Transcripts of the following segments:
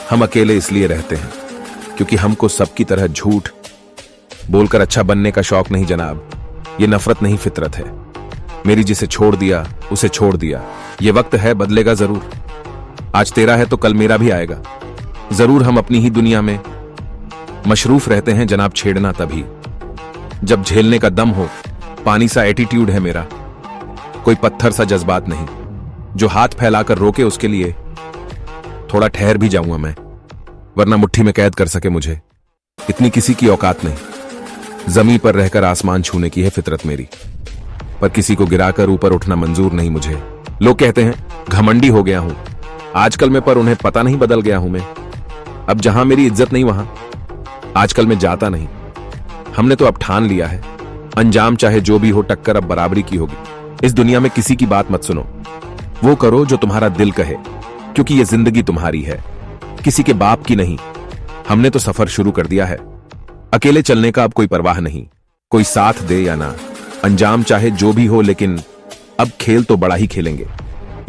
हम अकेले इसलिए रहते हैं क्योंकि हमको सबकी तरह झूठ बोलकर अच्छा बनने का शौक नहीं जनाब। ये नफरत नहीं, फितरत है मेरी। जिसे छोड़ दिया उसे छोड़ दिया। ये वक्त है, बदलेगा जरूर। आज तेरा है तो कल मेरा भी आएगा जरूर। हम अपनी ही दुनिया में मशरूफ रहते हैं जनाब। छेड़ना तभी जब झेलने का दम हो। पानी सा एटीट्यूड है मेरा, कोई पत्थर सा जज्बात नहीं। जो हाथ फैलाकर रोके उसके लिए थोड़ा ठहर भी जाऊंगा मैं, वरना मुट्ठी में कैद कर सके मुझे। इतनी किसी की औकात नहीं। जमीन पर रहकर आसमान छूने की है फितरत मेरी, पर किसी को गिराकर ऊपर उठना मंजूर नहीं मुझे। लोग कहते हैं घमंडी हो गया हूं आजकल मैं, पर उन्हें पता नहीं बदल गया हूं मैं। अब जहां मेरी इज्जत नहीं वहां आजकल मैं जाता नहीं। हमने तो अब ठान लिया है, अंजाम चाहे जो भी हो टक्कर अब बराबरी की होगी। इस दुनिया में किसी की बात मत सुनो, वो करो जो तुम्हारा दिल कहे, क्योंकि ये जिंदगी तुम्हारी है, किसी के बाप की नहीं। हमने तो सफर शुरू कर दिया है, अकेले चलने का अब कोई परवाह नहीं। कोई साथ दे या ना, अंजाम चाहे जो भी हो, लेकिन अब खेल तो बड़ा ही खेलेंगे।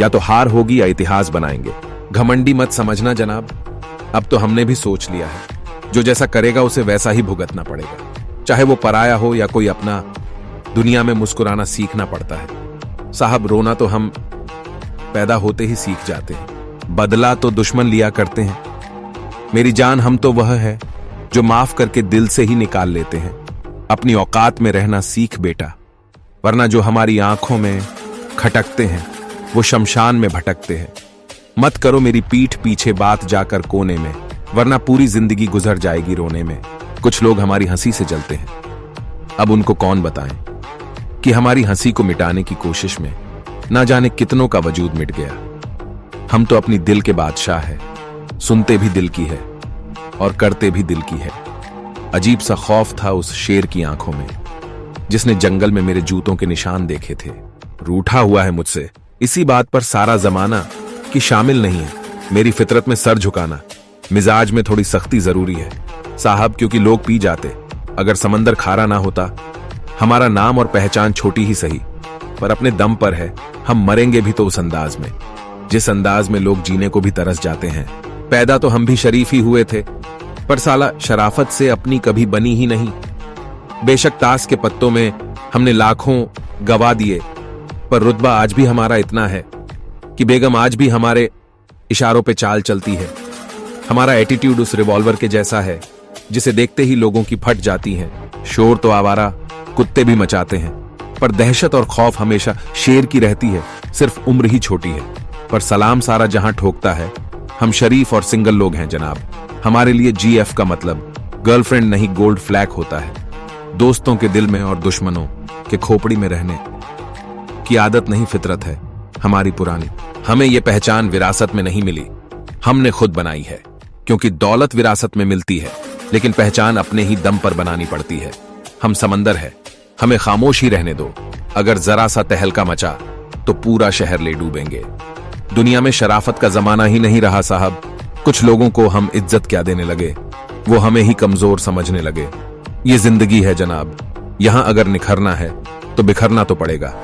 या तो हार होगी या इतिहास बनाएंगे। घमंडी मत समझना जनाब, अब तो हमने भी सोच लिया है, जो जैसा करेगा उसे वैसा ही भुगतना पड़ेगा। चाहे वो पराया हो या कोई अपना, दुनिया में मुस्कुराना सीखना पड़ता है साहब। रोना तो हम पैदा होते ही सीख जाते हैं, बदला तो दुश्मन लिया करते हैं। मेरी जान हम तो वह है जो माफ करके दिल से ही निकाल लेते हैं। अपनी औकात में रहना सीख बेटा, वरना जो हमारी आंखों में खटकते हैं वो शमशान में भटकते हैं। मत करो मेरी पीठ पीछे बात जाकर कोने में, वरना पूरी जिंदगी गुजर जाएगी रोने में। कुछ लोग हमारी हंसी से जलते हैं, अब उनको कौन बताएं कि हमारी हंसी को मिटाने की कोशिश में ना जाने कितनों का वजूद मिट गया। हम तो अपनी दिल के बादशाह है, सुनते भी दिल की है और करते भी दिल की है। अजीब सा खौफ था उस शेर की आंखों में जिसने जंगल में मेरे जूतों के निशान देखे थे। रूठा हुआ है मुझसे इसी बात पर सारा जमाना कि शामिल नहीं है मेरी फितरत में सर झुकाना। मिजाज में थोड़ी सख्ती जरूरी है साहब, क्योंकि लोग पी जाते। अगर समंदर खारा ना होता, हमारा नाम और पहचान छोटी ही सही, पर अपने दम पर है। हम मरेंगे भी तो उस अंदाज में जिस अंदाज में लोग जीने को भी तरस जाते हैं। पैदा तो हम भी शरीफ ही हुए थे, पर साला शराफत से अपनी कभी बनी ही नहीं। बेशक ताश के पत्तों में हमने लाखों गवा दिए, पर रुतबा आज भी हमारा इतना है कि बेगम आज भी हमारे इशारों पे चाल चलती है। हमारा एटीट्यूड उस रिवॉल्वर के जैसा है जिसे देखते ही लोगों की फट जाती हैं। शोर तो आवारा कुत्ते भी मचाते हैं, पर दहशत और खौफ हमेशा शेर की रहती है। सिर्फ उम्र ही छोटी है, पर सलाम सारा जहां ठोकता है। हम शरीफ और सिंगल लोग हैं जनाब। हमारे लिए GF का मतलब गर्लफ्रेंड नहीं गोल्ड फ्लैग होता है। दोस्तों के दिल में और दुश्मनों के खोपड़ी में रहने की आदत नहीं, फितरत है हमारी पुरानी। हमें यह पहचान विरासत में नहीं मिली, हमने खुद बनाई है। क्योंकि दौलत विरासत में मिलती है, लेकिन पहचान अपने ही दम पर बनानी पड़ती है। हम समंदर है, हमें खामोश ही रहने दो। अगर जरा सा तहलका मचा तो पूरा शहर ले डूबेंगे। दुनिया में शराफत का जमाना ही नहीं रहा साहब। कुछ लोगों को हम इज्जत क्या देने लगे, वो हमें ही कमजोर समझने लगे। ये जिंदगी है जनाब, यहां अगर निखरना है तो बिखरना तो पड़ेगा।